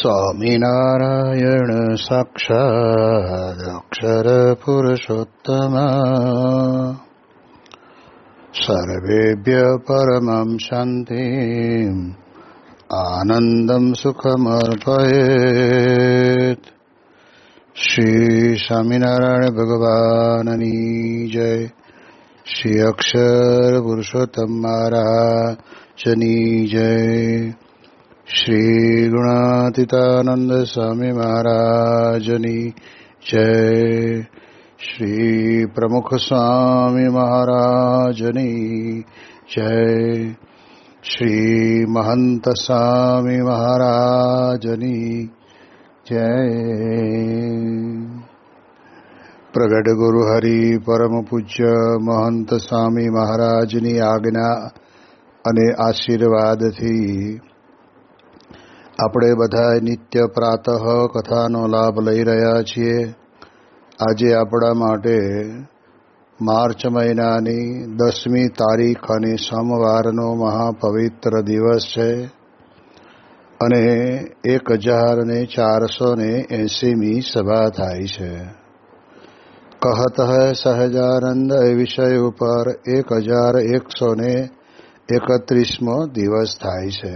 સ્વામિનારાયણ સાક્ષાદ અક્ષર પુરુષોત્તમ સર્વેભ્ય પરમં શાંતિ આનંદમ સુખમર્પયેત. શ્રી સ્વામિનારાયણ ભગવાનની જય. શ્રી અક્ષર પુરુષોત્તમ મહારાજની જય. શ્રી ગુણાતીતાનંદ સ્વામી મહારાજની જય. શ્રી પ્રમુખ સ્વામી મહારાજની જય. શ્રી મહંત સ્વામી મહારાજની જય. પ્રગટ ગુરુ હરિ પરમ પૂજ્ય મહંત સ્વામી મહારાજની આજ્ઞા અને આશીર્વાદથી આપણે બધા નિત્ય પ્રાતઃ કથાનો લાભ લઈ રહ્યા છીએ. આજે આપણા માટે માર્ચ મહિનાની 10મી તારીખ અને સોમવારનો મહાપવિત્ર દિવસ છે અને 1480મી સભા થાય છે. કહત હૈ સહજાનંદ એ વિષય ઉપર 1131મો દિવસ થાય છે.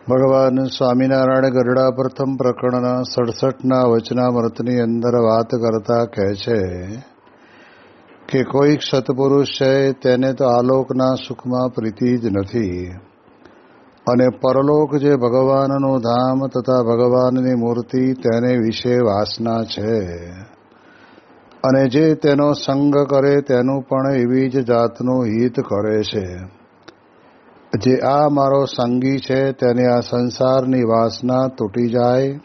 ભગવાન સ્વામિનારાયણ ગરડા પ્રથમ પ્રકરણના 67ના વચનામૃતની અંદર વાત કરતા કહે છે કે કોઈક સત્પુરુષ છે તેને તો આલોકના સુખમાં પ્રીતિ જ નથી અને પરલોક જે ભગવાનનું ધામ તથા ભગવાનની મૂર્તિ તેને વિશે વાસના છે અને જે તેનો સંગ કરે તેનું પણ એવી જ જાતનું હિત કરે છે. જે આ મારો સંગી છે તેને આ સંસારની વાસના તૂટી જાય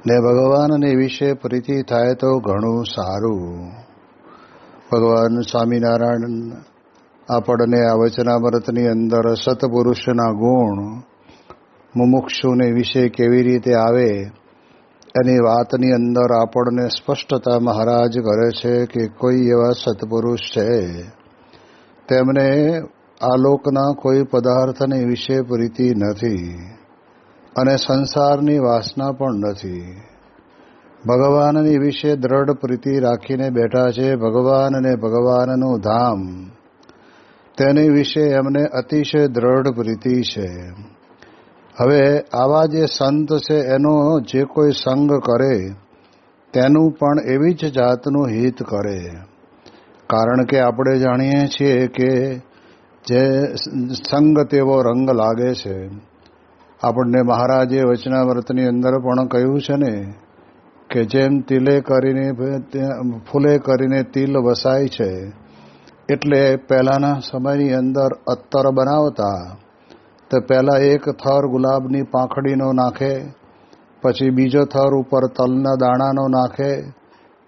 ને ભગવાનને વિશે પ્રીતિ થાય તો ઘણું સારું. ભગવાન સ્વામિનારાયણ આપણને આ વચનામૃતની અંદર સત્પુરુષના ગુણ મુમુક્ષુને વિશે કેવી રીતે આવે એની વાતની અંદર આપણને સ્પષ્ટતા મહારાજ કરે છે કે કોઈ એવા સત્પુરુષ છે તેમને આલોકના કોઈ પદાર્થની વિશે પ્રીતિ નથી અને સંસારની વાસના પણ નથી. ભગવાનની વિશે દ્રઢ પ્રીતિ રાખીને બેઠા છે. ભગવાન અને ભગવાનનું ધામ તેની વિશે એમને અતિશય દ્રઢ પ્રીતિ છે. હવે આવા જે સંત છે એનો જે કોઈ સંગ કરે તેનું પણ એવી જ જાતનું હિત કરે. કારણ કે આપણે જાણીએ છીએ કે જે સંગ તેવો રંગ લાગે છે. આપણને મહારાજે વચનામૃતની અંદર પણ કહ્યું છે ને કે જેમ ફૂલે કરીને તિલ વસાય છે એટલે પહેલાંના સમયની અંદર અત્તર બનાવતા તો પહેલાં એક થર ગુલાબની પાંખડીનો નાખે, પછી બીજો થર ઉપર તલના દાણાનો નાખે,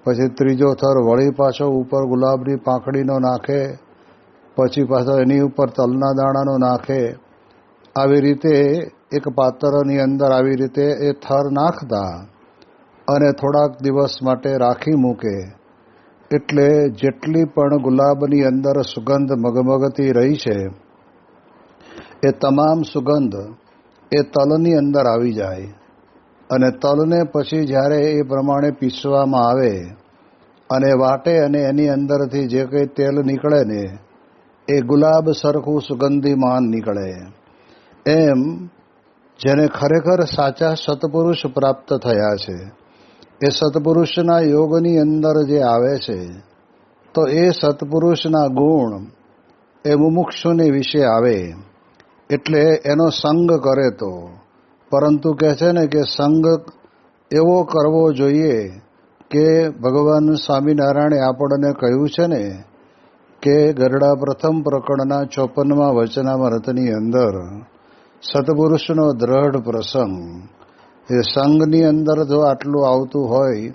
પછી ત્રીજો થર વળી પાછો ઉપર ગુલાબની પાંખડીનો નાખે, પછી પાછો એની ઉપર તલના દાણાનો નાખે. આવી રીતે એક પાત્રની અંદર આવી રીતે એ થર નાખતા અને થોડાક દિવસ માટે રાખી મૂકે એટલે જેટલી પણ ગુલાબની અંદર સુગંધ મગમગતી રહી છે એ તમામ સુગંધ એ તલની અંદર આવી જાય અને તલને પછી જ્યારે એ પ્રમાણે પીસવામાં આવે અને વાટે અને એની અંદરથી જે કંઈ તેલ નીકળે ને એ ગુલાબ સરખું સુગંધીમાન નીકળે. એમ જેને ખરેખર સાચા સત્પુરુષ પ્રાપ્ત થયા છે એ સત્પુરુષના યોગની અંદર જે આવે છે તો એ સત્પુરુષના ગુણ એ મુમુક્ષુની વિશે આવે એટલે એનો સંગ કરે તો. પરંતુ કહે છે ને કે સંગ એવો કરવો જોઈએ કે ભગવાન સ્વામિનારાયણે આપણને કહ્યું છે ને કે ગરડા પ્રથમ પ્રકરણના 54મા વચનામૃતની અંદર સત્પુરુષનો દ્રઢ પ્રસંગ એ સંઘની અંદર જો આટલું આવતું હોય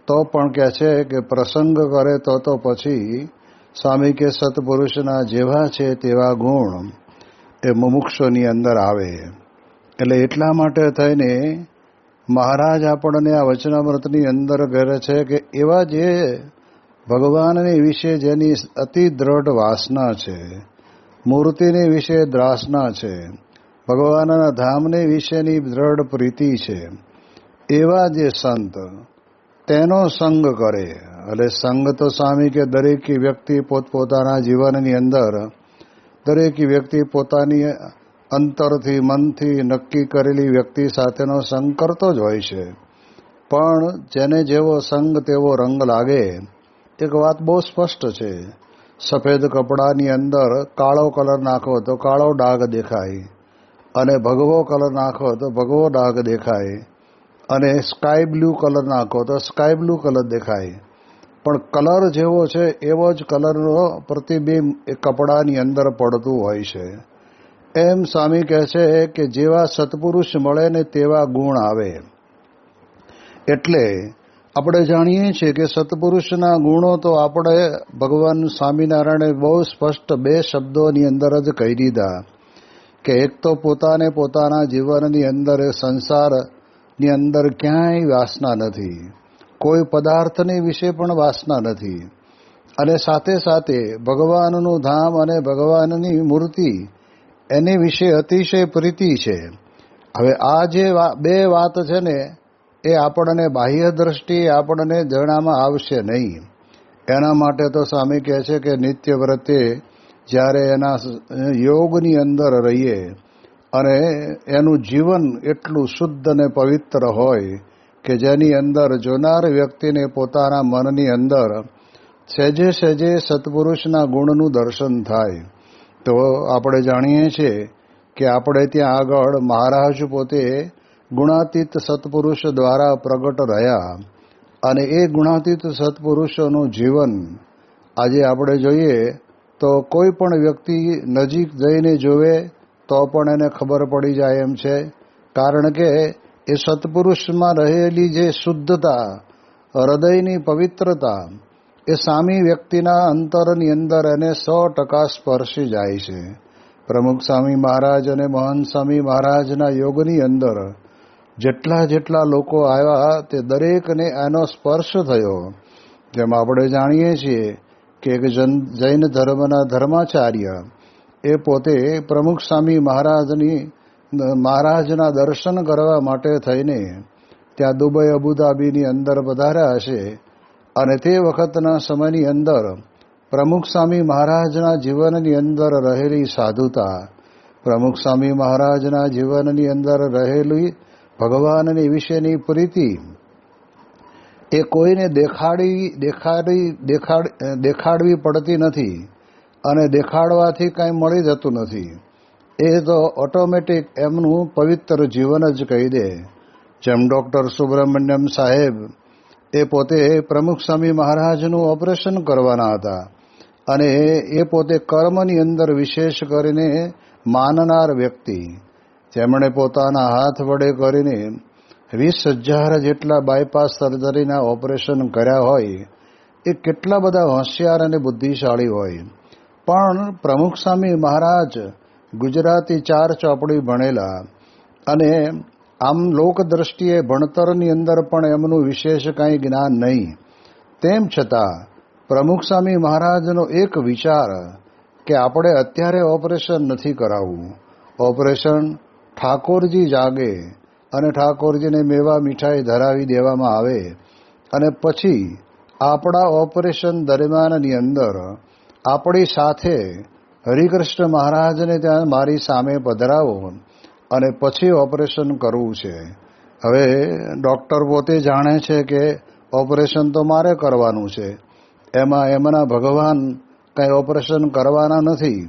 તો પણ કહે છે કે પ્રસંગ કરે તો પછી સ્વામી કે સત્પુરુષના જેવા છે તેવા ગુણ એ મુમુક્ષોની અંદર આવે. એટલે એટલા માટે થઈને મહારાજ આપણને આ વચનામૃતની અંદર કહે છે કે એવા જે ભગવાનની વિશે જેની અતિ દ્રઢ વાસના છે, મૂર્તિની વિશે દ્રાસના છે, ભગવાનના ધામને વિશેની દ્રઢ પ્રીતિ છે, એવા જે સંત તેનો સંગ કરે. એટલે સંગ તો સ્વામી કે દરેક વ્યક્તિ પોતપોતાના જીવનની અંદર દરેક વ્યક્તિ પોતાની અંતરથી મનથી નક્કી કરેલી વ્યક્તિ સાથેનો સંગ કરતો જ હોય છે. પણ જેને જેવો સંગ તેવો રંગ લાગે. એક વાત બહુ સ્પષ્ટ છે. સફેદ કપડાની અંદર કાળો કલર નાખો તો કાળો ડાઘ દેખાય, અને ભગવો કલર નાખો તો ભગવો ડાઘ દેખાય, અને સ્કાય બ્લુ કલર નાખો તો સ્કાય બ્લુ કલર દેખાય. પણ કલર જેવો છે એવો જ કલરનો પ્રતિબિંબ એ કપડાની અંદર પડતું હોય છે. એમ સ્વામી કહે છે કે જેવા સત્પુરુષ મળે ને તેવા ગુણ આવે. એટલે આપણે જાણીએ છીએ કે સત્પુરુષના ગુણો તો આપણે ભગવાન સ્વામિનારાયણે બહુ સ્પષ્ટ 2 શબ્દોની અંદર જ કહી દીધા કે એક તો પોતાને પોતાના જીવનની અંદર સંસારની અંદર ક્યાંય વાસના નથી, કોઈ પદાર્થની વિશે પણ વાસના નથી, અને સાથે સાથે ભગવાનનું ધામ અને ભગવાનની મૂર્તિ એની વિશે અતિશય પ્રીતિ છે. હવે આ જે 2 વાત છે ને એ આપણને બાહ્ય દ્રષ્ટિએ આપણને જણામાં આવશે નહીં. એના માટે તો સ્વામી કહે છે કે નિત્ય વ્રતે જ્યારે એના યોગની અંદર રહીએ અને એનું જીવન એટલું શુદ્ધ અને પવિત્ર હોય કે જેની અંદર જોનાર વ્યક્તિને પોતાના મનની અંદર સહેજે સહેજે સત્પુરુષના ગુણનું દર્શન થાય. તો આપણે જાણીએ છીએ કે આપણે ત્યાં આગળ મહારાજ પોતે ગુણાતીત સત્પુરુષ દ્વારા પ્રગટ રહ્યા, અને એ ગુણાતીત સત્પુરુષોનું જીવન આજે આપણે જોઈએ તો કોઈ પણ વ્યક્તિ નજીક જઈને જોવે તો પણ એને ખબર પડી જાય એમ છે. કારણ કે એ સત્પુરુષમાં રહેલી જે શુદ્ધતા, હૃદયની પવિત્રતા એ સામી વ્યક્તિના અંતરની અંદર એને 100% સ્પર્શી જાય છે. પ્રમુખ સ્વામી મહારાજ અને મહંત સ્વામી મહારાજના યોગની અંદર જેટલા લોકો આવ્યા તે દરેકને એનો સ્પર્શ થયો. જેમ આપણે જાણીએ છીએ કે એક જૈન ધર્મના ધર્માચાર્ય એ પોતે પ્રમુખ સ્વામી મહારાજના દર્શન કરવા માટે થઈને ત્યાં દુબઈ અબુધાબીની અંદર પધાર્યા હશે, અને તે વખતના સમયની અંદર પ્રમુખ સ્વામી મહારાજના જીવનની અંદર રહેલી સાધુતા, પ્રમુખ સ્વામી મહારાજના જીવનની અંદર રહેલી ભગવાનની વિશેની પ્રીતિ એ કોઈને દેખાડવી પડતી નથી, અને દેખાડવાથી કાંઈ મળી જતું નથી. એ તો ઓટોમેટિક એમનું પવિત્ર જીવન જ કહી દે. જેમ ડૉક્ટર સુબ્રમણ્યમ સાહેબ એ પોતે પ્રમુખ સ્વામી મહારાજનું ઓપરેશન કરવાના હતા, અને એ પોતે કર્મની અંદર વિશેષ કરીને માનનાર વ્યક્તિ, જેમણે પોતાના હાથ વડે કરીને 20,000 જેટલા બાયપાસ સર્જરીના ઓપરેશન કર્યા હોય, એ કેટલા બધા હોશિયાર અને બુદ્ધિશાળી હોય. પણ પ્રમુખ સ્વામી મહારાજ ગુજરાતી 4 ચોપડી ભણેલા, અને આમ લોક દ્રષ્ટિએ ભણતરની અંદર પણ એમનું વિશેષ કાંઈ જ્ઞાન નહીં. તેમ છતાં પ્રમુખ સ્વામી મહારાજનો એક વિચાર કે આપણે અત્યારે ઓપરેશન નથી કરાવવું, ઓપરેશન ઠાકોરજી જાગે અને ઠાકોરજીને મેવા મીઠાઈ ધરાવી દેવામાં આવે, અને પછી આપણા ઓપરેશન દરમિયાનની અંદર આપણી સાથે હરિકૃષ્ણ મહારાજને ત્યાં મારી સામે પધરાવો અને પછી ઓપરેશન કરવું છે. હવે ડૉક્ટર પોતે જાણે છે કે ઓપરેશન તો મારે કરવાનું છે, એમાં એમના ભગવાન કંઈ ઓપરેશન કરવાના નથી.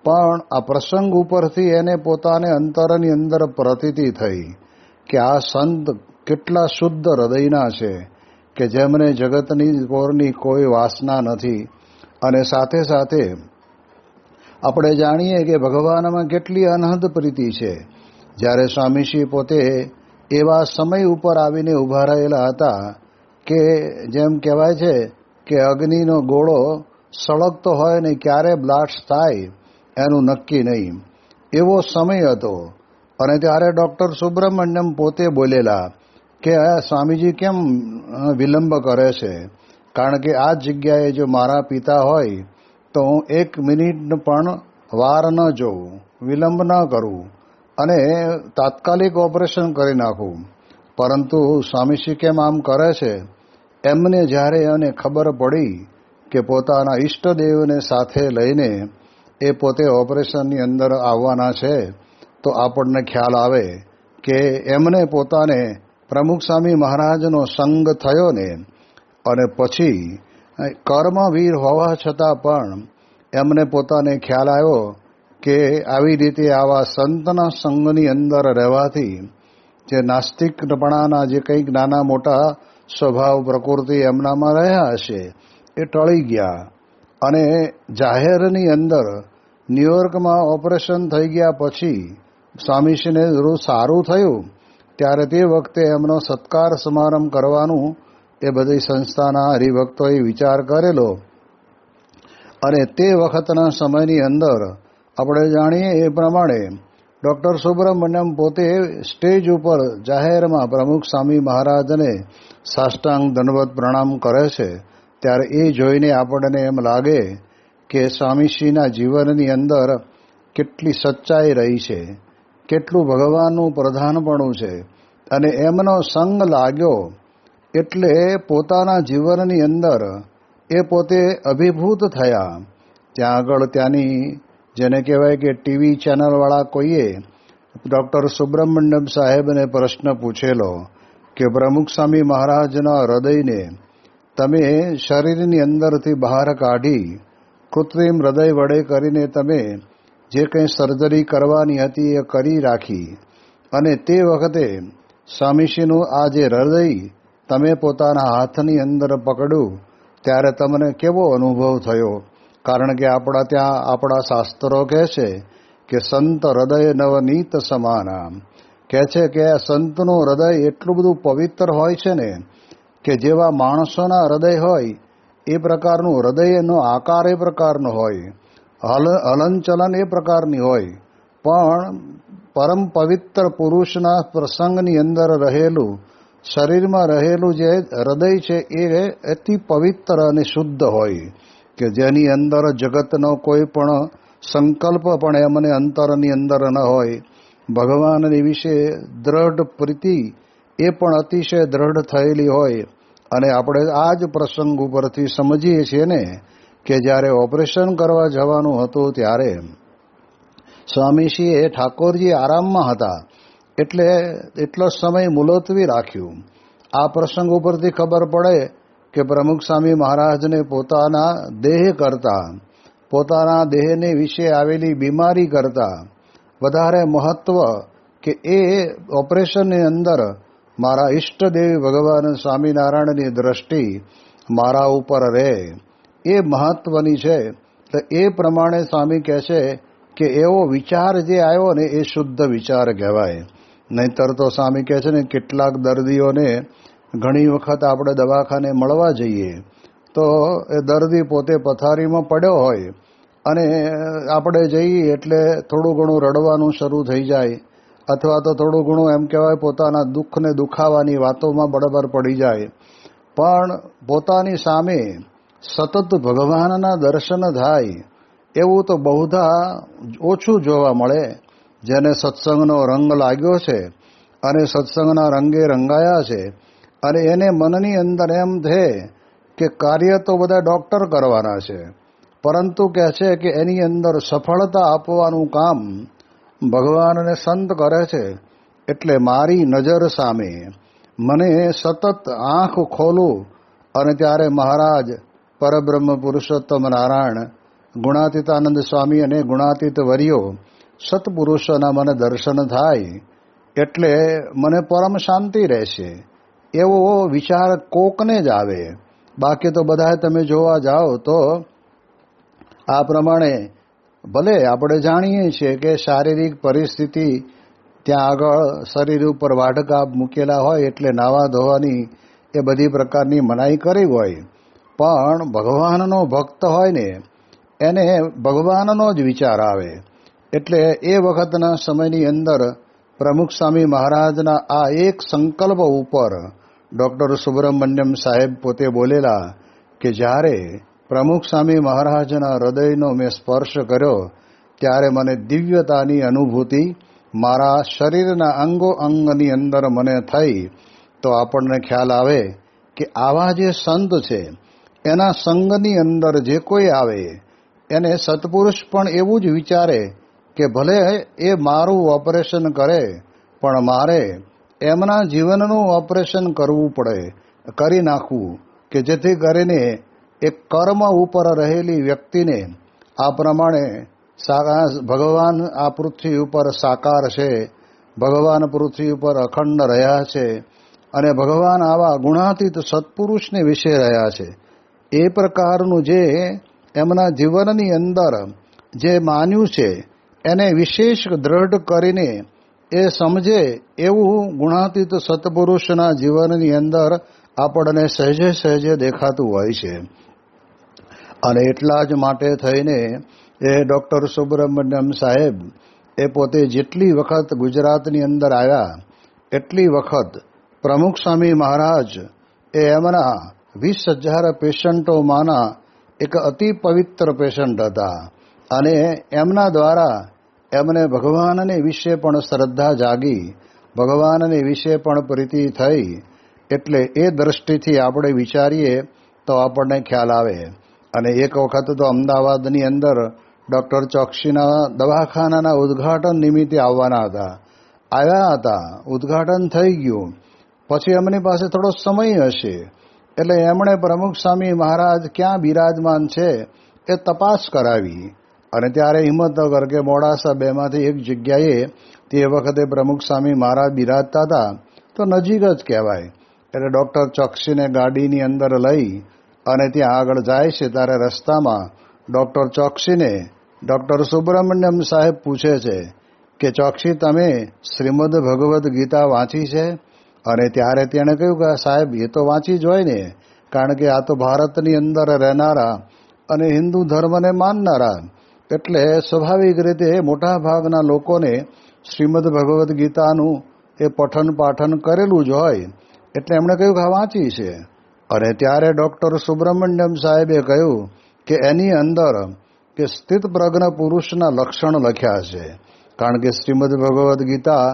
પણ આ પ્રસંગ ઉપરથી એને પોતાને અંતરની અંદર પ્રતીતિ થઈ કે આ સંત કેટલા શુદ્ધ હૃદયના છે કે જેમને જગતની પોરની કોઈ વાસના નથી. અને સાથે સાથે આપણે જાણીએ કે ભગવાનમાં કેટલી અનહદ પ્રીતિ છે. જ્યારે સ્વામીશ્રી પોતે એવા સમય ઉપર આવીને ઊભા રહેલા હતા કે જેમ કહેવાય છે કે અગ્નિનો ગોળો સળગતો હોય ને ક્યારે બ્લાસ્ટ થાય એનું નક્કી નહીં, એવો સમય હતો. અને ત્યારે ડૉક્ટર સુબ્રમણ્યમ પોતે બોલેલા કે સ્વામીજી કેમ વિલંબ કરે છે, કારણ કે આ જગ્યાએ જો મારા પિતા હોય તો હું 1 મિનિટ પણ વાર ન જોઉં, વિલંબ ન કરું, અને તાત્કાલિક ઓપરેશન કરી નાખું. પરંતુ સ્વામીશ્રી કેમ આમ કરે છે? એમને જ્યારે એને ખબર પડી કે પોતાના ઈષ્ટદેવને સાથે લઈને એ પોતે ઓપરેશનની અંદર આવવાના છે, તો આપણને ખ્યાલ આવે કે એમને પોતાને પ્રમુખ સ્વામી મહારાજનો સંગ થયો ને, અને પછી કર્મવીર હોવા છતાં પણ એમને પોતાને ખ્યાલ આવ્યો કે આવી રીતે આવા સંતના સંગની અંદર રહેવાથી જે નાસ્તિકપણાના જે કંઈક નાના મોટા સ્વભાવ પ્રકૃતિ એમનામાં રહ્યા હશે એ ટળી ગયા. અને જાહેરની અંદર ન્યુયોર્કમાં ઓપરેશન થઈ ગયા પછી સ્વામીશ્રીને જરૂર સારું થયું, ત્યારે તે વખતે એમનો સત્કાર સમારંભ કરવાનું એ બધી સંસ્થાના હરિભક્તોએ વિચાર કરેલો. અને તે વખતના સમયની અંદર આપણે જાણીએ એ પ્રમાણે ડૉક્ટર સુબ્રમણ્યમ પોતે સ્ટેજ ઉપર જાહેરમાં પ્રમુખ સ્વામી મહારાજને સાષ્ટાંગ દંડવત પ્રણામ કરે છે. ત્યારે એ જોઈને આપણને એમ લાગે કે સ્વામીશ્રીના જીવનની અંદર કેટલી સચ્ચાઈ રહી છે, કેટલું ભગવાનનું પ્રધાનપણું છે. અને એમનો સંગ લાગ્યો એટલે પોતાના જીવનની અંદર એ પોતે અભિભૂત થયા. ત્યાં આગળ ત્યાંની જેને કહેવાય કે ટીવી ચેનલવાળા કોઈએ ડૉક્ટર સુબ્રમણ્યમ સાહેબને પ્રશ્ન પૂછેલો કે પ્રમુખ સ્વામી મહારાજના હૃદયને તમે શરીરની અંદરથી બહાર કાઢી કૃત્રિમ હૃદય વડે કરીને તમે જે કંઈ સર્જરી કરવાની હતી એ કરી રાખી, અને તે વખતે સ્વામીશ્રીનું આ જે હૃદય તમે પોતાના હાથની અંદર પકડ્યું ત્યારે તમને કેવો અનુભવ થયો? કારણ કે આપણા ત્યાં આપણા શાસ્ત્રો કહે છે કે સંત હૃદય નવનીત સમાના, કહે છે કે સંતનું હૃદય એટલું બધું પવિત્ર હોય છે ને કે જેવા માણસોના હૃદય હોય એ પ્રકારનું હૃદયનો આકાર એ પ્રકારનો હોય, હલનચલન એ પ્રકારની હોય, પણ પરમ પવિત્ર પુરુષના પ્રસંગની અંદર રહેલું શરીરમાં રહેલું જે હૃદય છે એ અતિ પવિત્ર અને શુદ્ધ હોય કે જેની અંદર જગતનો કોઈ પણ સંકલ્પ પણ એમને અંતરની અંદર ન હોય. ભગવાનની વિશે દ્રઢ પ્રીતિ એ પણ અતિશય દ્રઢ થયેલી હોય. અને આપણે આ જ પ્રસંગ ઉપરથી સમજીએ છીએ ને કે જ્યારે ઓપરેશન કરવા જવાનું હતું ત્યારે સ્વામીશ્રીએ ઠાકોરજી આરામમાં હતા એટલે એટલો સમય મુલતવી રાખ્યું. આ પ્રસંગ ઉપરથી ખબર પડે કે પ્રમુખ સ્વામી મહારાજને પોતાના દેહ કરતાં, પોતાના દેહને વિશે આવેલી બીમારી કરતાં વધારે મહત્વ કે એ ઓપરેશનની અંદર મારા ઈષ્ટદેવ ભગવાન સ્વામિનારાયણની દ્રષ્ટિ મારા ઉપર રહે એ મહત્વની છે. તો એ પ્રમાણે સ્વામી કહે છે કે એવો વિચાર જે આવ્યો ને એ શુદ્ધ વિચાર કહેવાય. નહીંતર તો સ્વામી કહે છે ને કેટલાક દર્દીઓને ઘણી વખત આપણે દવાખાને મળવા જઈએ તો એ દર્દી પોતે પથારીમાં પડ્યો હોય અને આપણે જઈએ એટલે થોડું ઘણું રડવાનું શરૂ થઈ જાય, અથવા તો થોડું ઘણું એમ કહેવાય પોતાના દુઃખને દુખાવાની વાતોમાં બરાબર પડી જાય. પણ પોતાની સામે સતત ભગવાનના દર્શન થાય એવું તો બહુધા ઓછું જોવા મળે. જેને સત્સંગનો રંગ લાગ્યો છે અને સત્સંગના રંગે રંગાયા છે અને એને મનની અંદર એમ છે કે કાર્ય તો બધા ડૉક્ટર કરવાના છે, પરંતુ કહે છે કે એની અંદર સફળતા આપવાનું કામ ભગવાનને સંત કરે છે. એટલે મારી નજર સામે મને સતત આંખ ખોલું અને ત્યારે મહારાજ પરબ્રહ્મ પુરુષોત્તમ નારાયણ ગુણાતીતાનંદ સ્વામી અને ગુણાતીત વર્યો સત્પુરુષોના મને દર્શન થાય એટલે મને પરમ શાંતિ રહેશે એવો વિચાર કોકને જ આવે. બાકી તો બધા તમે જોવા જાઓ તો આ પ્રમાણે ભલે આપણે જાણીએ છીએ કે શારીરિક પરિસ્થિતિ ત્યાં આગળ શરીર ઉપર વાઢકાપ મૂકેલા હોય એટલે નાવા ધોવાની એ બધી પ્રકારની મનાઈ કરી હોય, પણ ભગવાનનો ભક્ત હોય ને એને ભગવાનનો જ વિચાર આવે. એટલે એ વખતના સમયની અંદર પ્રમુખ સ્વામી મહારાજના આ એક સંકલ્પ ઉપર ડૉક્ટર સુબ્રમણ્યમ સાહેબ પોતે બોલેલા કે જ્યારે પ્રમુખ સ્વામી મહારાજના હૃદયનો મેં સ્પર્શ કર્યો ત્યારે મને દિવ્યતાની અનુભૂતિ મારા શરીરના અંગો અંગની અંદર મને થઈ તો આપણને ખ્યાલ આવે કે આવા જે સંત છે એના સંગની અંદર જે કોઈ આવે એને સત્પુરુષ પણ એવું જ વિચારે કે ભલે એ મારું ઓપરેશન કરે પણ મારે એમના જીવનનું ઓપરેશન કરવું પડે, કરી નાખવું, કે જેથી કરીને એક કર્મ ઉપર રહેલી વ્યક્તિને આ પ્રમાણે ભગવાન આ પૃથ્વી ઉપર સાકાર છે, ભગવાન પૃથ્વી ઉપર અખંડ રહ્યા છે અને ભગવાન આવા ગુણાતીત સત્પુરુષને વિશે રહ્યા છે. એ પ્રકારનું જે એમના જીવનની અંદર જે માન્યું છે એને વિશેષ દ્રઢ કરીને એ સમજે એવું ગુણાતીત સત્પુરુષના જીવનની અંદર આપણને સહેજે સહેજે દેખાતું હોય છે. અને એટલા જ માટે થઈને એ ડૉક્ટર સુબ્રમણ્યમ સાહેબ એ પોતે જેટલી વખત ગુજરાતની અંદર આવ્યા એટલી વખત પ્રમુખ સ્વામી મહારાજ એ એમના 20,000 પેશન્ટોમાંના એક અતિ પવિત્ર પેશન્ટ હતા અને એમના દ્વારા એમને ભગવાનને વિશે પણ શ્રદ્ધા જાગી, ભગવાનને વિશે પણ પ્રીતિ થઈ. એટલે એ દ્રષ્ટિથી આપણે વિચારીએ તો આપણને ખ્યાલ આવે. અને એક વખત તો અમદાવાદની અંદર ડૉક્ટર ચોકસીના દવાખાનાના ઉદ્ઘાટન નિમિત્તે આવવાના હતા, આવ્યા હતા, ઉદ્ઘાટન થઈ ગયું. પછી એમની પાસે થોડો સમય હશે એટલે એમણે પ્રમુખ સ્વામી મહારાજ ક્યાં બિરાજમાન છે એ તપાસ કરાવી. અને ત્યારે હિંમતનગર કે મોડાસા બેમાંથી એક જગ્યાએ તે વખતે પ્રમુખ સ્વામી મહારાજ બિરાજતા હતા તો નજીક જ કહેવાય. એટલે ડૉક્ટર ચોકસીને ગાડીની અંદર લઈ અને ત્યાં આગળ જાય છે ત્યારે રસ્તામાં ડૉક્ટર ચોકસીને ડૉક્ટર સુબ્રમણ્યમ સાહેબ પૂછે છે કે ચોકસી તમે શ્રીમદ ભગવદ્ ગીતા વાંચી છે? અને ત્યારે તેણે કહ્યું કે સાહેબ એ તો વાંચી જ હોય ને, કારણ કે આ તો ભારતની અંદર રહેનારા અને હિન્દુ ધર્મને માનનારા એટલે સ્વાભાવિક રીતે મોટા ભાગના લોકોને શ્રીમદ ભગવદ્ ગીતાનું એ પઠન પાઠન કરેલું જ હોય. એટલે એમણે કહ્યું કે આ વાંચી છે. અને ત્યારે ડૉક્ટર સુબ્રમણ્યમ સાહેબે કહ્યું કે એની અંદર કે સ્થિત પ્રજ્ઞ પુરુષના લક્ષણ લખ્યા છે, કારણ કે શ્રીમદ ભગવદ્ ગીતા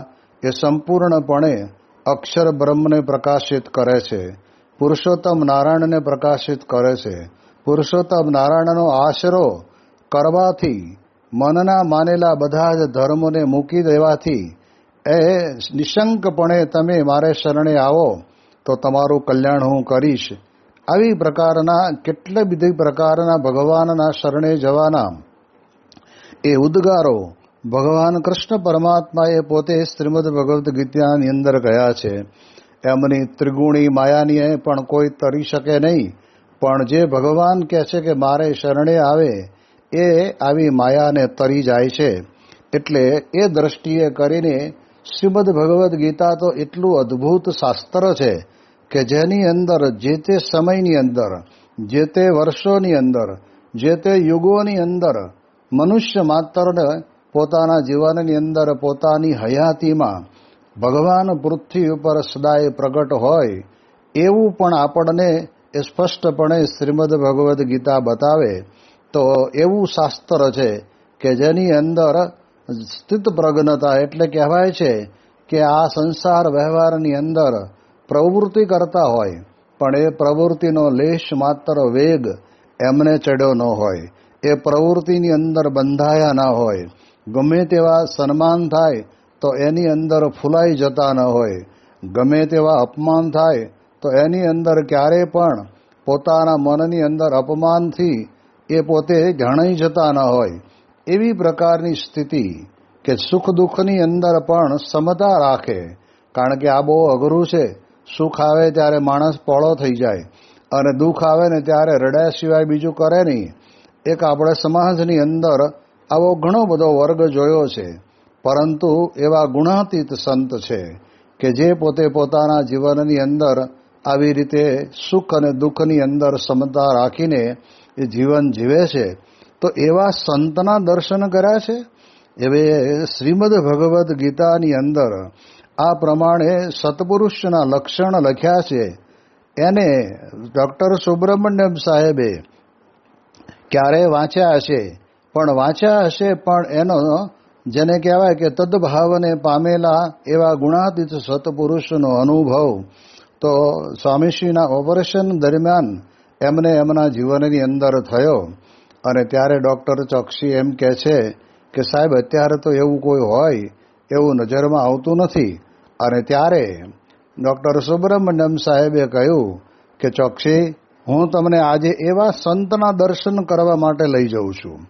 એ સંપૂર્ણપણે અક્ષર બ્રહ્મને પ્રકાશિત કરે છે, પુરુષોત્તમ નારાયણને પ્રકાશિત કરે છે. પુરુષોત્તમ નારાયણનો આશરો કરવાથી, મનના માનેલા બધા જ ધર્મોને મૂકી દેવાથી એ નિશંકપણે તમે મારે શરણે આવો તો તમારું કલ્યાણ હું કરીશ. આવી પ્રકારના કેટલા બધી પ્રકારના ભગવાનના શરણે જવાના એ ઉદ્ગારો ભગવાન કૃષ્ણ પરમાત્માએ પોતે શ્રીમદ ભગવદ્ ગીતાની અંદર ગયા છે. એમની ત્રિગુણી માયાની પણ કોઈ તરી શકે નહીં, પણ જે ભગવાન કહે છે કે મારે શરણે આવે એ આવી માયાને તરી જાય છે. એટલે એ દ્રષ્ટિએ કરીને શ્રીમદ ભગવદ્ ગીતા તો એટલું અદ્ભુત શાસ્ત્ર છે કે જેની અંદર જે તે સમયની અંદર, જે તે વર્ષોની અંદર, જે તે યુગોની અંદર મનુષ્ય માત્રને પોતાના જીવનની અંદર પોતાની હયાતીમાં ભગવાન પૃથ્વી ઉપર સદાય પ્રગટ હોય એવું પણ આપણને સ્પષ્ટપણે શ્રીમદ ભગવદ્ ગીતા બતાવે. તો એવું શાસ્ત્ર છે કે જેની અંદર સ્થિત પ્રજ્ઞતા એટલે કહેવાય છે કે આ સંસાર વ્યવહારની અંદર પ્રવૃત્તિ કરતા હોય પણ એ પ્રવૃત્તિનો લેશ માત્ર વેગ એમને ચડ્યો ન હોય, એ પ્રવૃત્તિની અંદર બંધાયા ના હોય. ગમે તેવા સન્માન થાય તો એની અંદર ફૂલાઈ જતા ન હોય, ગમે તેવા અપમાન થાય તો એની અંદર ક્યારેય પણ પોતાના મનની અંદર અપમાનથી એ પોતે જણાઈ જતા ન હોય. એવી પ્રકારની સ્થિતિ કે સુખ દુઃખની અંદર પણ સમતા રાખે, કારણ કે આ બહુ અઘરું છે. સુખ આવે ત્યારે માણસ પોળો થઈ જાય અને દુઃખ આવે ને ત્યારે રડ્યા સિવાય બીજું કરે નહીં. એક આપણે સમાજની અંદર આવો ઘણો બધો વર્ગ જોયો છે, પરંતુ એવા ગુણાતીત સંત છે કે જે પોતે પોતાના જીવનની અંદર આવી રીતે સુખ અને દુઃખની અંદર સમતા રાખીને એ જીવન જીવે છે. તો એવા સંતના દર્શન કર્યા છે. હવે શ્રીમદ ભગવદ્ ગીતાની અંદર આ પ્રમાણે સત્પુરુષના લક્ષણ લખ્યા છે. એને ડૉક્ટર સુબ્રમણ્યમ સાહેબે ક્યારે વાંચ્યા હશે, પણ એનો જેને કહેવાય કે તદ્ભાવને પામેલા એવા ગુણાતીત સત્પુરુષનો અનુભવ તો સ્વામીશ્રીના ઓપરેશન દરમિયાન એમને એમના જીવનની અંદર થયો. અને ત્યારે ડૉક્ટર ચોકસી એમ કહે છે કે સાહેબ અત્યારે તો એવું કોઈ હોય એવું નજરમાં આવતું નથી. અને ત્યારે ડૉક્ટર સુબ્રમણ્યમ સાહેબે કહ્યું કે ચોકસી, હું તમને આજે એવા સંતના દર્શન કરવા માટે લઈ જઉં છું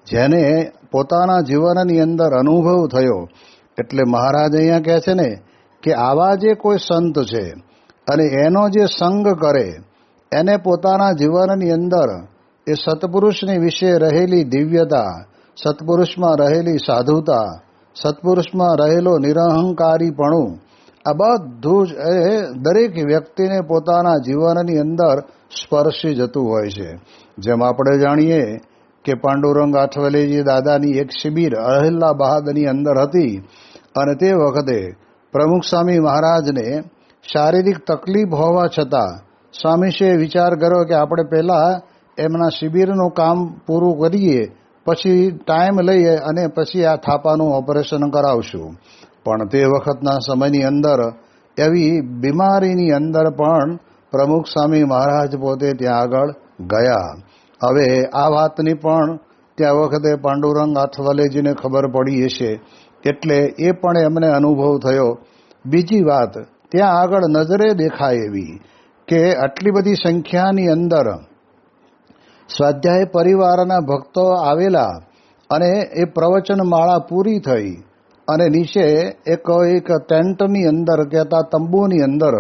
જેને પોતાના જીવનની અંદર અનુભવ થયો. એટલે મહારાજ અહીંયા કહે છે ને કે આવા જે કોઈ સંત છે અને એનો જે સંગ કરે એને પોતાના જીવનની અંદર એ સત્પુરુષની વિશે રહેલી દિવ્યતા, સત્પુરુષમાં રહેલી સાધુતા, સત્પુરુષમાં રહેલો નિરહંકારીપણું, આ બધું જ એ દરેક વ્યક્તિને પોતાના જીવનની અંદર સ્પર્શી જતું હોય છે. જેમ આપણે જાણીએ કે પાંડુરંગ આઠવલેજી દાદાની એક શિબિર અહિલ્લાબાદની અંદર હતી અને તે વખતે પ્રમુખ સ્વામી મહારાજને શારીરિક તકલીફ હોવા છતાં સ્વામીશ્રીએ વિચાર કર્યો કે આપણે પહેલાં એમના શિબિરનું કામ પૂરું કરીએ, પછી ટાઈમ લઈએ અને પછી આ થાપાનું ઓપરેશન કરાવશું. પણ તે વખતના સમયની અંદર એવી બીમારીની અંદર પણ પ્રમુખ સ્વામી મહારાજ પોતે ત્યાં આગળ ગયા. હવે આ વાતની પણ ત્યાં વખતે પાંડુરંગ આઠવલેજીને ખબર પડી હશે એટલે એ પણ એમને અનુભવ થયો. બીજી વાત ત્યાં આગળ નજરે દેખાય એવી કે આટલી બધી સંખ્યાની અંદર સ્વાધ્યાય પરિવારના ભક્તો આવેલા અને એ પ્રવચન માળા પૂરી થઈ અને નીચે એક ટેન્ટની અંદર કહેતા તંબુની અંદર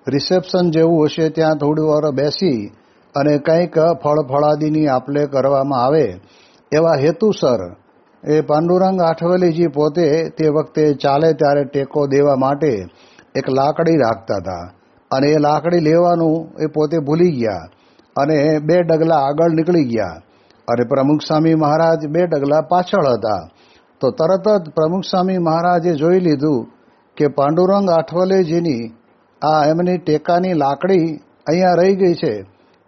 રિસેપ્શન જેવું હશે ત્યાં થોડી વાર બેસી અને કંઈક ફળફળાદીની આપલે કરવામાં આવે એવા હેતુસર એ પાંડુરંગ આઠવલેજી પોતે તે વખતે ચાલે ત્યારે ટેકો દેવા માટે એક લાકડી રાખતા હતા અને એ લાકડી લેવાનું એ પોતે ભૂલી ગયા અને 2 ડગલા આગળ નીકળી ગયા અને પ્રમુખ સ્વામી મહારાજ 2 ડગલા પાછળ હતા. તો તરત જ પ્રમુખ સ્વામી મહારાજે જોઈ લીધું કે પાંડુરંગ આઠવલેજીની આ એમની ટેકાની લાકડી અહીંયા રહી ગઈ છે.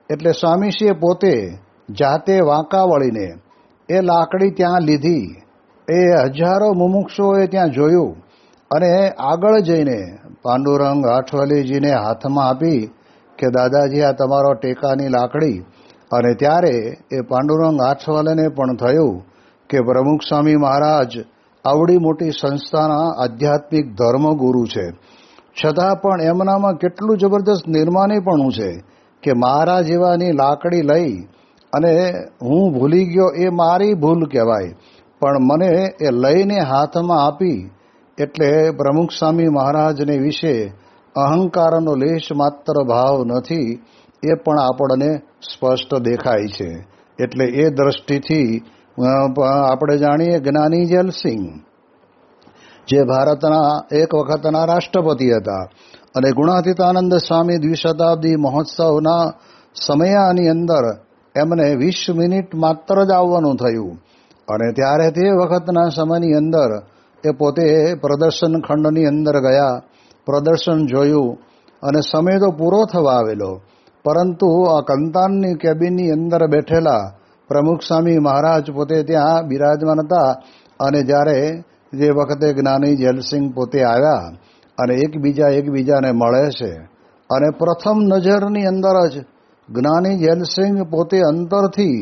એટલે સ્વામીશ્રીએ પોતે જાતે વાંકા વળીને એ લાકડી ત્યાં લીધી. એ હજારો મુમુક્ષુઓએ ત્યાં જોયું અને આગળ જઈને પાંડુરંગ આઠવલેજીને હાથમાં આપી કે દાદાજી આ તમારો ટેકાની લાકડી. અને ત્યારે એ પાંડુરંગ આઠવલેને પણ થયું કે પ્રમુખ સ્વામી મહારાજ આવડી મોટી સંસ્થાના આધ્યાત્મિક ધર્મગુરુ છે, છતાં પણ એમનામાં કેટલું જબરદસ્ત નિર્માણીપણું છે કે મારા જેવાની લાકડી લઈ અને હું ભૂલી ગયો એ મારી ભૂલ કહેવાય, પણ મને એ લઈને હાથમાં આપી. એટલે પ્રમુખ સ્વામી મહારાજને વિશે અહંકારનો લેશ માત્ર ભાવ નથી એ પણ આપણને સ્પષ્ટ દેખાય છે. એટલે એ દ્રષ્ટિથી આપણે જાણીએ જ્ઞાની જેલસિંહ જે ભારતના એક વખતના રાષ્ટ્રપતિ હતા અને ગુણાતીતાનંદ સ્વામી દ્વિશતાબ્દી મહોત્સવના સમયાની અંદર એમને 20 મિનિટ માત્ર જ આવવાનું થયું અને ત્યારે તે વખતના સમયની અંદર એ પોતે પ્રદર્શન ખંડની અંદર ગયા, પ્રદર્શન જોયું અને સમય તો પૂરો થવા આવેલો, પરંતુ આ કંતાનની કેબિનની અંદર બેઠેલા પ્રમુખ સ્વામી મહારાજ પોતે ત્યાં બિરાજમાન હતા. અને જ્યારે જે વખતે જ્ઞાની જેલસિંહ પોતે આવ્યા અને એકબીજાને મળે છે અને પ્રથમ નજરની અંદર જ જ્ઞાની જેલસિંહ પોતે અંતરથી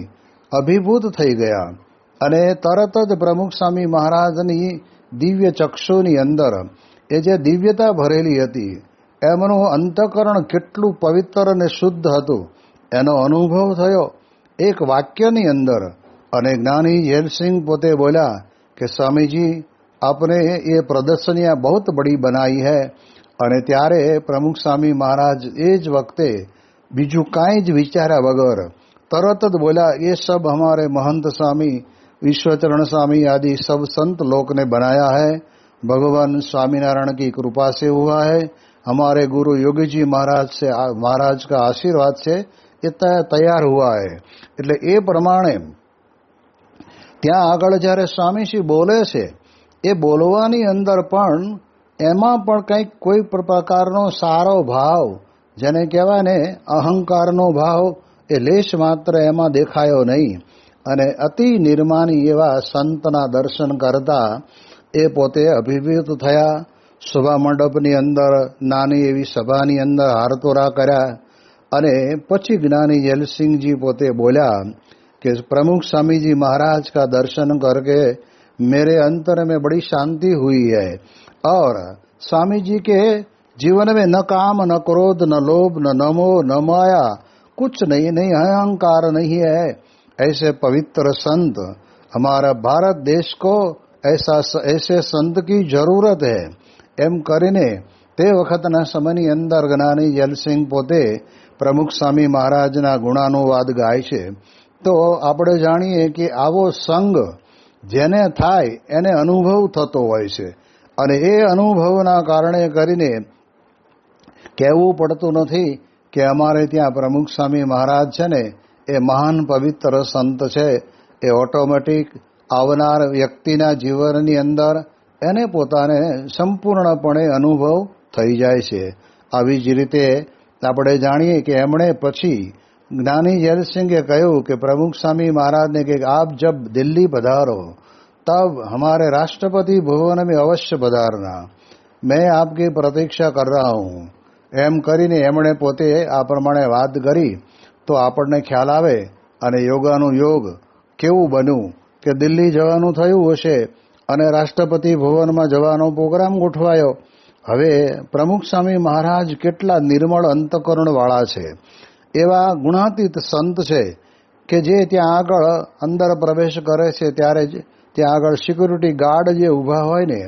અભિભૂત થઈ ગયા અને તરત જ પ્રમુખ સ્વામી મહારાજની દિવ્ય ચક્ષુની અંદર એ જે દિવ્યતા ભરેલી હતી, એમનું અંતઃકરણ કેટલું પવિત્ર અને શુદ્ધ હતું એનો અનુભવ થયો એક વાક્યની અંદર. અને જ્ઞાની જેલસિંહ પોતે બોલ્યા કે સ્વામીજી આપને એ પ્રદર્શનિયા બહુત બડી બનાઈ હૈ. અને ત્યારે પ્રમુખ સ્વામી મહારાજ એ જ વખતે બીજું કાંઈ જ વિચાર્યા વગર તરત જ બોલ્યા, ये सब हमारे महंत स्वामी विश्वचरण स्वामी आदि सब संत लोक ने बनाया है, भगवान स्वामीनारायण की कृपा से हुआ है, हमारे गुरु योगी जी महाराज का आशीर्वाद से ये तैयार हुआ है. એટલે એ પ્રમાણે ત્યાં આગળ જ્યારે સ્વામીશ્રી બોલે છે એ બોલવાની અંદર પણ એમાં પણ કંઈક કોઈ પ્રકારનો સારો ભાવ, જેને કહેવાય ને અહંકારનો ભાવ, એ લેશ માત્ર એમાં દેખાયો નહીં. અને અતિ નિર્માની એવા સંતના દર્શન કરતા એ પોતે અભિભૂત થયા. સભા મંડપની અંદર નાની એવી સભાની અંદર હારતોરા કર્યા અને પછી જ્ઞાની જલસિંહજી પોતે બોલ્યા कि प्रमुख स्वामी जी महाराज का दर्शन करके मेरे अंतर में बड़ी शांति हुई है और स्वामी जी के जीवन में न काम न क्रोध न लोभ न मोह न माया कुछ नहीं अहंकार नहीं है. ऐसे पवित्र संत हमारा भारत देश को ऐसे संत की जरूरत है. एम करीने ते वखतना समयनी अंदर ज्ञानी जलसिंह पोते प्रमुख स्वामी महाराजना गुणानुवाद गाय છે. તો આપણે જાણીએ કે આવો સંગ જેને થાય એને અનુભવ થતો હોય છે અને એ અનુભવના કારણે કરીને કહેવું પડતું નથી કે અમારે ત્યાં પ્રમુખ સ્વામી મહારાજ છે ને એ મહાન પવિત્ર સંત છે. એ ઓટોમેટિક આવનાર વ્યક્તિના જીવનની અંદર એને પોતાને સંપૂર્ણપણે અનુભવ થઈ જાય છે. આવી જ રીતે આપણે જાણીએ કે એમણે પછી ज्ञानी जलसिंहे कहूं कि प्रमुख स्वामी महाराज ने कि आप जब दिल्ली पधारो तब हमारे राष्ट्रपति भवन में अवश्य पधारना, मैं आपकी प्रतीक्षा कर रहा हूं. एम करीने एमणे पोते आ प्रमाणे वात करी तो आपने ख्याल आवे अने योगानु योग केवुं बन्युं कि दिल्ली जवानुं थयुं हशे अने राष्ट्रपति भवन में जवानो प्रोग्राम गोठवायो. हवे प्रमुख स्वामी महाराज केटला निर्मळ अंतकरणवाळा छे, એવા ગુણાતીત સંત છે કે જે ત્યાં આગળ અંદર પ્રવેશ કરે છે ત્યારે જ ત્યાં આગળ સિક્યુરિટી ગાર્ડ જે ઊભા હોય ને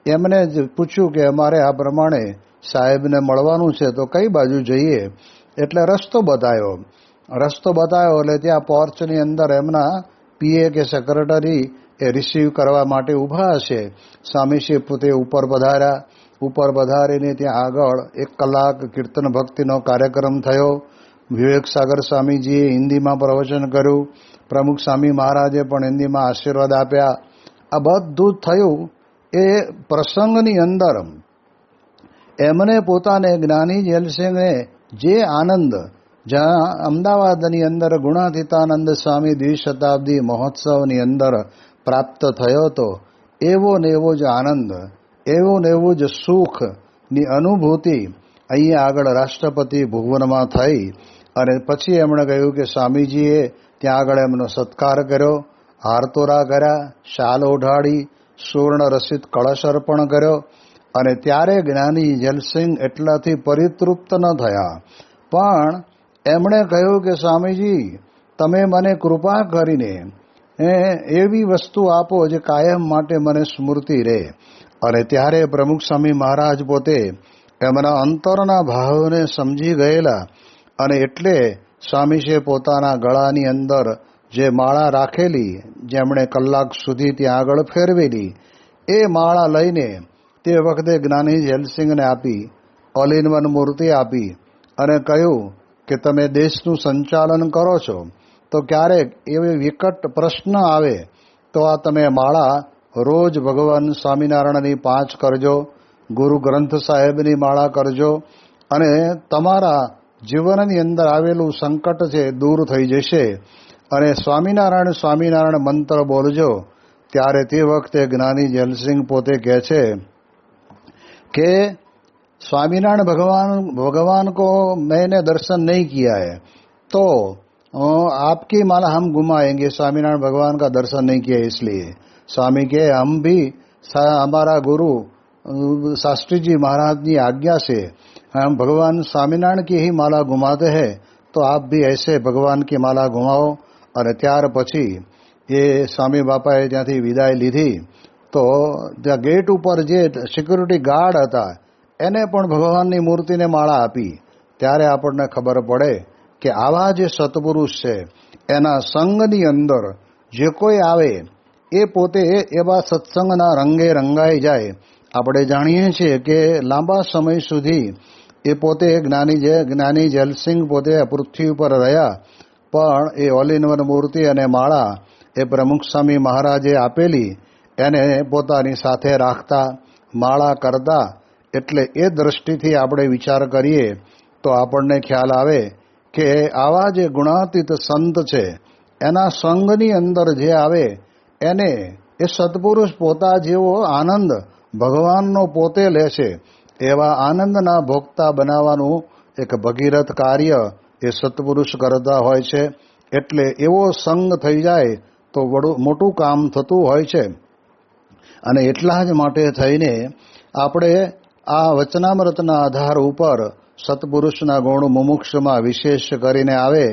એમને જ પૂછ્યું કે અમારે આ પ્રમાણે સાહેબને મળવાનું છે તો કઈ બાજુ જઈએ, એટલે રસ્તો બતાવ્યો એટલે ત્યાં પોર્ચની અંદર એમના પીએ કે સેક્રેટરી એ રિસીવ કરવા માટે ઊભા હશે. સ્વામીશ્રી પોતે ઉપર પધારીને ત્યાં આગળ 1 કલાક કીર્તન ભક્તિનો કાર્યક્રમ થયો. વિવેક સાગર સ્વામીજીએ હિન્દીમાં પ્રવચન કર્યું, પ્રમુખ સ્વામી મહારાજે પણ હિન્દીમાં આશીર્વાદ આપ્યા. આ બધું થયું. એ પ્રસંગની અંદર એમને પોતાને જ્ઞાની જલસિંહને જે આનંદ જ્યાં અમદાવાદની અંદર ગુણાતીતાનંદ સ્વામી દ્વિશતાબ્દી મહોત્સવની અંદર પ્રાપ્ત થયો હતો, એવો ને એવો જ આનંદ, એવું ને એવું જ સુખની અનુભૂતિ અહીંયા આગળ રાષ્ટ્રપતિ ભુવનમાં થઈ. અને પછી એમણે કહ્યું કે સ્વામીજીએ ત્યાં આગળ એમનો સત્કાર કર્યો, હારતોરા કર્યા, શાલ ઓઢાડી, સુવર્ણ રસિત કળશ અર્પણ કર્યો. અને ત્યારે જ્ઞાની જલસિંહ એટલાથી પરિતૃપ્ત ન થયા, પણ એમણે કહ્યું કે સ્વામીજી તમે મને કૃપા કરીને એવી વસ્તુ આપો જે કાયમ માટે મને સ્મૃતિ રહે. અને ત્યારે પ્રમુખ સ્વામી મહારાજ પોતે એમના અંતરના ભાવને સમજી ગયેલા અને એટલે સ્વામીજીએ પોતાના ગળાની અંદર જે માળા રાખેલી, જેમણે કલાક સુધી ત્યાં આગળ ફેરવેલી, એ માળા લઈને તે વખતે જ્ઞાની જલસિંહને આપી, ઓલ ઇન વન મૂર્તિ આપી અને કહ્યું કે તમે દેશનું સંચાલન કરો છો તો ક્યારેક એવી વિકટ પ્રશ્ન આવે તો આ તમે માળા રોજ ભગવાન સ્વામિનારાયણની 5 કરજો, ગુરુ ગ્રંથ સાહેબની માળા કરજો અને તમારા જીવનની અંદર આવેલું સંકટ છે દૂર થઈ જશે અને સ્વામિનારાયણ મંત્ર બોલજો. ત્યારે તે વખતે જ્ઞાની જલસિંહ પોતે કહે છે कि स्वामीनारायण भगवान को मैंने दर्शन नहीं किया है तो आपकी माला हम घुमाएंगे. स्वामीनारायण भगवान का दर्शन नहीं किया इसलिए स्वामी के हम भी हमारा गुरु शास्त्री जी महाराज की आज्ञा से हम भगवान स्वामीनारायण की ही माला घुमाते हैं, तो आप भी ऐसे भगवान की माला घुमाओ. અને ત્યાર પછી એ સ્વામી બાપાએ ત્યાંથી વિદાય લીધી તો ત્યાં ગેટ ઉપર જે સિક્યુરિટી ગાર્ડ હતા એને પણ ભગવાનની મૂર્તિને માળા આપી. ત્યારે આપણને ખબર પડે કે આવા જે સત્પુરુષ છે એના સંગની અંદર જે કોઈ આવે એ પોતે એવા સત્સંગના રંગે રંગાઈ જાય. આપણે જાણીએ છીએ કે લાંબા સમય સુધી એ પોતે જ્ઞાની જલસિંહ પોતે પૃથ્વી ઉપર રહ્યા, પણ એ ઓલ ઇન વન મૂર્તિ અને માળા એ પ્રમુખ સ્વામી મહારાજે આપેલી એને પોતાની સાથે રાખતા, માળા કરતા. એટલે એ દ્રષ્ટિથી આપણે વિચાર કરીએ તો આપણને ખ્યાલ આવે કે આવા જે ગુણાતીત સંત છે એના સંગની અંદર જે આવે એને એ સત્પુરુષ પોતા જેવો આનંદ ભગવાનનો પોતે લે છે. એવા આનંદના ભોગતા બનાવવાનું એક ભગીરથ કાર્ય એ સત્પુરુષ કરતા હોય છે. એટલે એવો સંગ થઈ જાય તો મોટું કામ થતું હોય છે. અને એટલા જ માટે થઈને આપણે આ વચનામૃતના આધાર ઉપર સત્પુરુષના ગુણ મુમુક્ષમાં વિશેષ કરીને આવે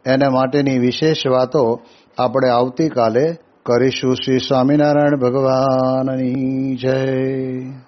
એને માટેની વિશેષ વાતો આપણે આવતીકાલે કરીશું. શ્રી સ્વામિનારાયણ ભગવાનની જય.